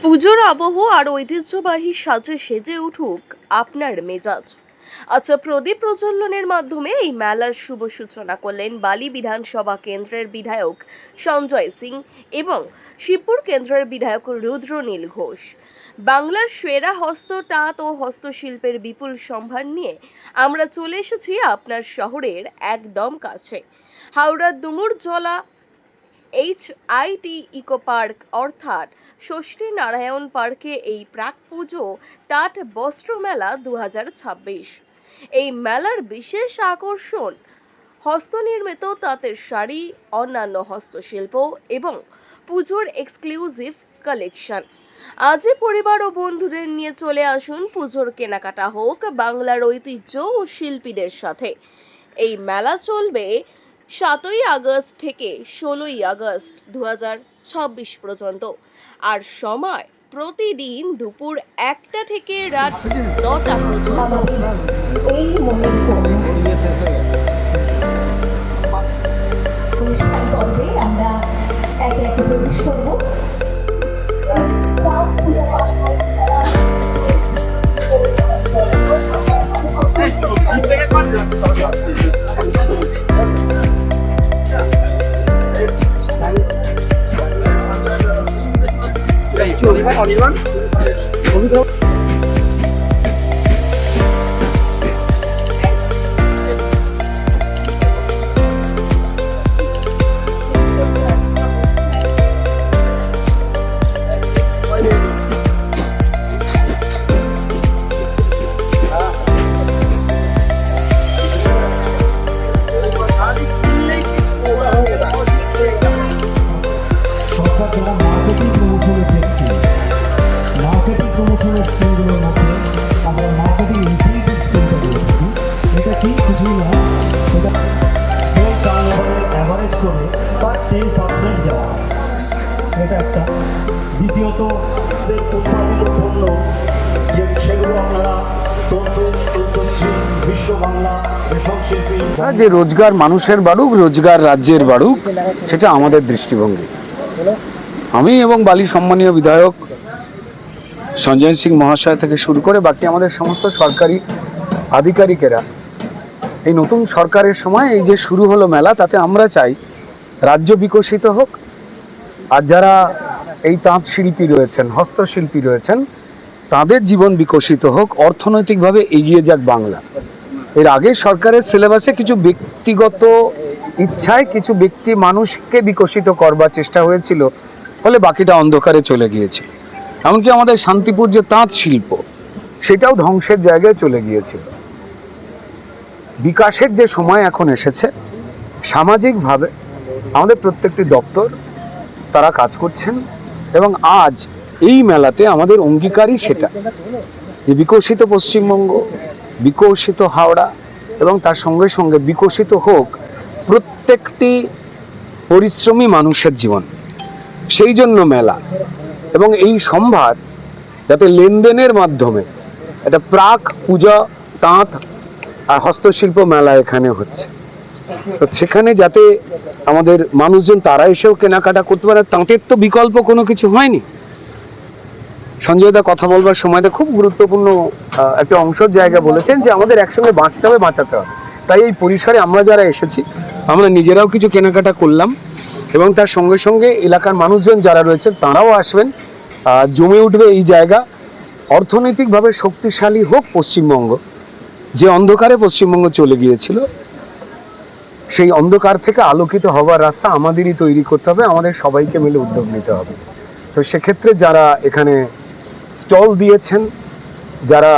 পুজোর আবহ আর ঐতিহ্যবাহী সাজে সেজে উঠুক আপনার মেজাজ। আচ্ছা, প্রদীপ প্রজ্বলনের মাধ্যমে এই মেলার শুভ সূচনা করলেন বালি বিধানসভা কেন্দ্রের বিধায়ক সঞ্জয় সিং এবং শিবপুর কেন্দ্রের বিধায়ক রুদ্রনীল ঘোষ। বাংলার সেরা হস্ত তাঁত ও হস্তশিল্পের বিপুল সম্ভার নিয়ে আমরা চলে এসেছি আপনার শহরের একদম কাছে। হাওড়ার ডুমুরজলা HIT ইকো পার্ক অর্থাৎ ষষ্ঠী নারায়ণ পার্কে এই প্রাক পুজো তাঁত বস্ত্র মেলা 2026। এই মেলার বিশেষ আকর্ষণ হস্তনির্মিত তাঁতের শাড়ি, অন্যান্য হস্তশিল্প এবং পুজোর এক্সক্লুসিভ কালেকশন। আজই পরিবার ও বন্ধুদের নিয়ে চলে আসুন, পুজোর কেনাকাটা হোক বাংলার ঐতিহ্য ও শিল্পীদের সাথে। এই মেলা চলবে 7ই আগস্ট থেকে 16ই আগস্ট 2026 পর্যন্ত। আর সময় প্রতিদিন দুপুর 1টা থেকে রাত 9টা পর্যন্ত। এই অনুষ্ঠান পর্বে আমরা এক এক প্রবেশ করব। এটা একটা দ্বিতীয়ত উৎপাদিত পণ্য যে সেগুলো আপনারা বিশ্ব বাংলা রেশম শিল্পী যে রোজগার মানুষের বাড়ুক, রোজগার রাজ্যের বাড়ুক, সেটা আমাদের দৃষ্টিভঙ্গি। আমি এবং বালি সম্মানীয় বিধায়ক সঞ্জয় সিং মহাশয় থেকে শুরু করে বাকি আমাদের সমস্ত সরকারি আধিকারিকেরা এই নতুন সরকারের সময় এই যে শুরু হলো মেলা, তাতে আমরা চাই রাজ্য বিকশিত হোক, আর যারা এই তাঁত শিল্পী রয়েছেন, হস্তশিল্পী রয়েছেন, তাদের জীবন বিকশিত হোক, অর্থনৈতিকভাবে এগিয়ে যাক বাংলা। এর আগে সরকারের সিলেবাসে কিছু ব্যক্তিগত ইচ্ছায় কিছু ব্যক্তি মানুষকে বিকশিত করবার চেষ্টা হয়েছিল, ফলে বাকিটা অন্ধকারে চলে গিয়েছিল। এমনকি আমাদের শান্তিপুর যে তাঁত শিল্প, সেটাও ধ্বংসের জায়গায় চলে গিয়েছিল। বিকাশের যে সময় এখন এসেছে, সামাজিকভাবে আমাদের প্রত্যেকটি দপ্তর তারা কাজ করছেন এবং আজ এই মেলাতে আমাদের অঙ্গীকারই সেটা যে বিকশিত পশ্চিমবঙ্গ, বিকশিত হাওড়া এবং তার সঙ্গে সঙ্গে বিকশিত হোক প্রত্যেকটি পরিশ্রমী মানুষের জীবন। সেই জন্য মেলা এবং এই সম্ভার যাতে লেনদেনের মাধ্যমে একটা প্রাক পূজা তাঁত আর হস্তশিল্প মেলা এখানে হচ্ছে, তো সেখানে যাতে আমাদের মানুষজন তারা এসেও কেনাকাটা করতে পারে। তাঁতের তো বিকল্প কোনো কিছু হয়নি। সঞ্জয় দা কথা বলবার সময়তে খুব গুরুত্বপূর্ণ একটা অংশের জায়গা বলেছেন যে আমাদের একসঙ্গে বাঁচতে হবে, বাঁচাতে হবে। তাই এই পরিসরে আমরা যারা এসেছি, আমরা নিজেরাও কিছু কেনাকাটা করলাম এবং তার সঙ্গে সঙ্গে এলাকার মানুষজন যারা রয়েছেন তারাও আসবেন। জমে উঠবে এই জায়গা। অর্থনৈতিকভাবে শক্তিশালী হোক পশ্চিমবঙ্গ। যে অন্ধকারে পশ্চিমবঙ্গ চলে গিয়েছিল, সেই অন্ধকার থেকে আলোকিত হবার রাস্তা আমাদেরই তৈরি করতে হবে, আমাদের সবাইকে মিলে উদ্যোগ নিতে হবে। তো সেক্ষেত্রে যারা এখানে স্টল দিয়েছেন, যারা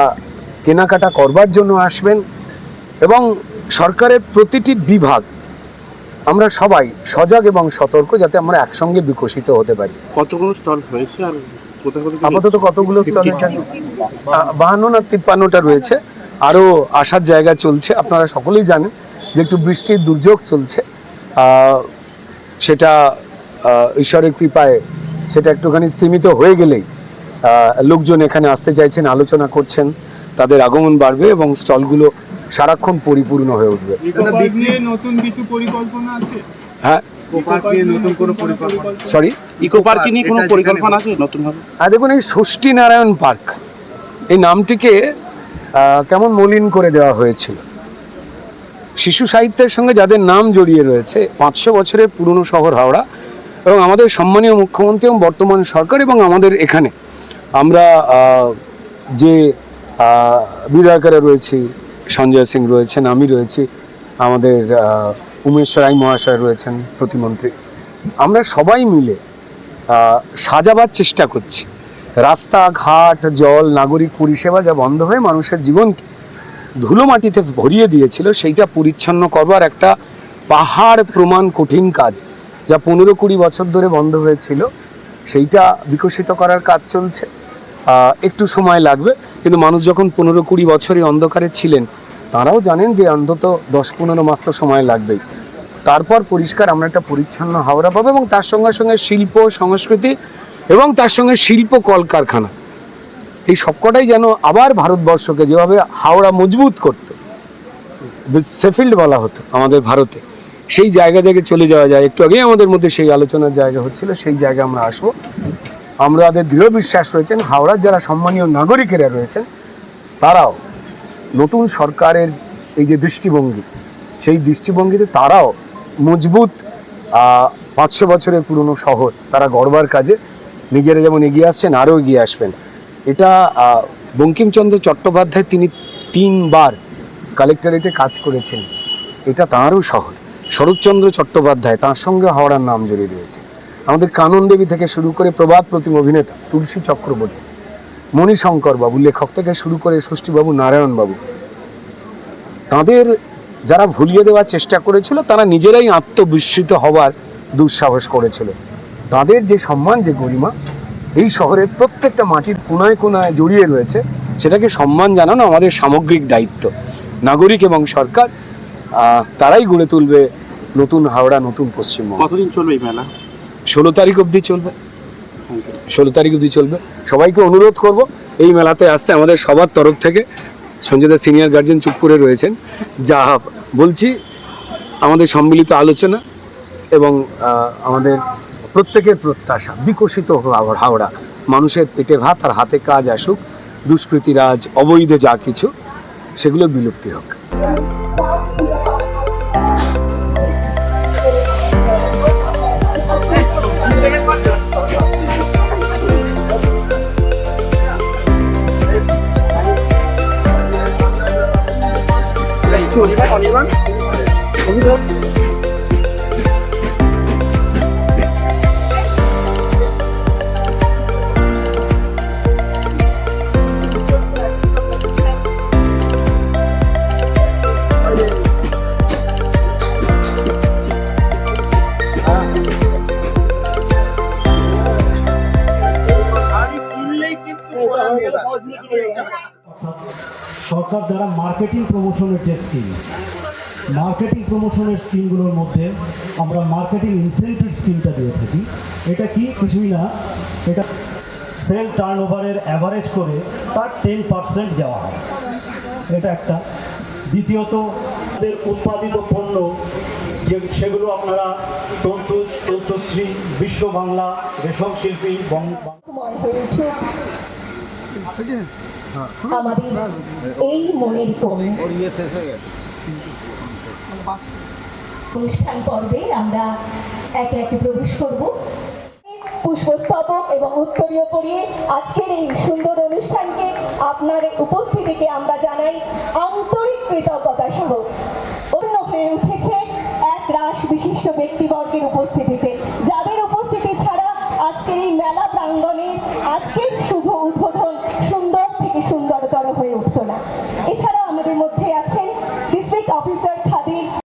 কেনাকাটা করবার জন্য আসবেন, এবং সরকারের প্রতিটি বিভাগ আমরা সবাই সজাগ এবং সতর্ক, যাতে আমরা একসঙ্গে বিকশিত হতে পারি। কতগুলো স্টল হয়েছে আর আপাতত কতগুলো স্টল হয়েছে? 52 না 53টা রয়েছে। আরও আসার জায়গা চলছে। আপনারা সকলেই জানেন যে একটু বৃষ্টির দুর্যোগ চলছে, সেটা ঈশ্বরের কৃপায় সেটা একটুখানি স্তীমিত হয়ে গেলেই লোকজন এখানে আসতে চাইছেন, আলোচনা করছেন, তাদের আগমন বাড়বে এবং স্টলগুলো সারাক্ষণ পরিপূর্ণ হয়ে উঠবে। নতুন কিছু পরিকল্পনা আছে? হ্যাঁ, ইকো পার্ক নিয়ে নতুন কোনো পরিকল্পনা? সরি, ইকো পার্কে নিয়ে কোনো পরিকল্পনা আছে নতুন ভাবে? দেখুন, এই ষষ্ঠী নারায়ণ পার্ক এই নামটিকে কেমন মলিন করে দেওয়া হয়েছিল। শিশু সাহিত্যের সঙ্গে যাদের নাম জড়িয়ে রয়েছে, 500 বছরের পুরনো শহর হাওড়া, এবং আমাদের সম্মানীয় মুখ্যমন্ত্রী এবং বর্তমান সরকার এবং আমাদের এখানে আমরা যে বিধায়কেরা রয়েছি, সঞ্জয় সিং রয়েছেন, আমি রয়েছি, আমাদের উমেশ রায় মহাশয় রয়েছেন প্রতিমন্ত্রী, আমরা সবাই মিলে সাজাবার চেষ্টা করছি। রাস্তাঘাট, জল, নাগরিক পরিষেবা যা বন্ধ হয়ে মানুষের জীবনকে ধুলো মাটিতে ভরিয়ে দিয়েছিল, সেইটা পরিচ্ছন্ন করবার একটা পাহাড় প্রমাণ কঠিন কাজ, যা 15-20 বছর ধরে বন্ধ হয়েছিল, সেইটা বিকশিত করার কাজ চলছে। একটু সময় লাগবে, কিন্তু মানুষ যখন 15-20 বছরই অন্ধকারে ছিলেন, তারাও জানেন যে অন্তত 10-15 মাস তো সময় লাগবেই। তারপর পরিষ্কার আমরা একটা পরিচ্ছন্ন হাওড়া পাবো, এবং তার সঙ্গে সঙ্গে শিল্প সংস্কৃতি এবং তার সঙ্গে শিল্প কলকারখানা, এই সবকটাই যেন আবার ভারতবর্ষকে যেভাবে হাওড়া মজবুত করতো, শেফিল্ড বলা হতো আমাদের ভারতে, সেই জায়গায় চলে যাওয়া যায়। একটু আগেই আমাদের মধ্যে সেই আলোচনার জায়গা হচ্ছিল, সেই জায়গায় আমরা আসবো। আমাদের দৃঢ় বিশ্বাস রয়েছেন হাওড়ার যারা সম্মানীয় নাগরিকেরা রয়েছেন, তারাও নতুন সরকারের এই যে দৃষ্টিভঙ্গি, সেই দৃষ্টিভঙ্গিতে তারাও মজবুত 500 বছরের পুরনো শহর তারা গড়বার কাজে নিজেরা যেমন এগিয়ে আসছেন, আরও এগিয়ে আসবেন। এটা বঙ্কিমচন্দ্র চট্টোপাধ্যায়, তিনি 3 বার কালেক্টরেটে কাজ করেছেন, এটা তাঁরও শহর। শরৎচন্দ্র চট্টোপাধ্যায়, তাঁর সঙ্গে হাওড়ার নাম জড়িয়ে রয়েছে। আমাদের কানন দেবী থেকে শুরু করে প্রভাত প্রতিম অভিনেতা তুলসী চক্রবর্তী, মণিশঙ্কর বাবু লেখক থেকে শুরু করে ষষ্ঠীবাবু, নারায়ণবাবু, তাদের যারা ভুলিয়ে দেওয়ার চেষ্টা করেছিল, তারা নিজেরাই আত্মবিস্মৃত হওয়ার দুঃসাহস করেছিল। তাদের যে সম্মান, যে গরিমা এই শহরের প্রত্যেকটা মাটির কোনায় কোনায় জড়িয়ে রয়েছে, সেটাকে সম্মান জানানো আমাদের সামগ্রিক দায়িত্ব। নাগরিক এবং সরকার তারাই গড়ে তুলবে নতুন হাওড়া, নতুন পশ্চিমবঙ্গ। কতদিন চলবে এই মেলা? 16 তারিখ অবধি চলবে। 16 তারিখ অবধি চলবে। সবাইকে অনুরোধ করব এই মেলাতে আসতে। আমাদের সবার তরফ থেকে, সঞ্জয়দা সিনিয়র গার্জিয়ান চুপ করে রয়েছেন, যা বলছি আমাদের সম্মিলিত আলোচনা এবং আমাদের প্রত্যেকের প্রত্যাশা বিকশিত হাওড়া, মানুষের পেটে ভাত আর হাতে কাজ আসুক, দুষ্কৃতিরাজ, অবৈধ যা কিছু সেগুলো বিলুপ্তি হোক। সরকার দ্বারা মার্কেটিং প্রমোশনের যে স্কিম, মার্কেটিং প্রমোশনের স্কিমগুলোর মধ্যে আমরা মার্কেটিং ইনসেন্টিভ স্কিমটা দিয়ে থাকি। এটা কি, কিছুই না, এটা সেল টার্নওভারের অ্যাভারেজ করে তার 10% দেওয়া হয়, এটা একটা। দ্বিতীয়ত, তাদের উৎপাদিত পণ্য সেগুলো আপনারা তন্তুশ্রী, বিশ্ব বাংলা, রেশম শিল্পী, হয়ে উঠুক আমাদের এই মনের কোণ। অনুষ্ঠান পর্বে আমরা একে একে প্রবেশ করব। পুষ্পস্তবক এবং উত্তরীয় পরিয়ে আজকের এই সুন্দর অনুষ্ঠানকে, আপনার উপস্থিতিকে আমরা জানাই আন্তরিক কৃতজ্ঞতা সহ। অন্য হয়ে উঠেছে এক রাশ বিশিষ্ট ব্যক্তিবর্গের উপস্থিতিতে, যাদের উপস্থিতি ছাড়া আজকের এই মেলা প্রাঙ্গণে আজকের শুভ উদ্বোধন সুন্দর থেকে সুন্দরতর হয়ে উঠত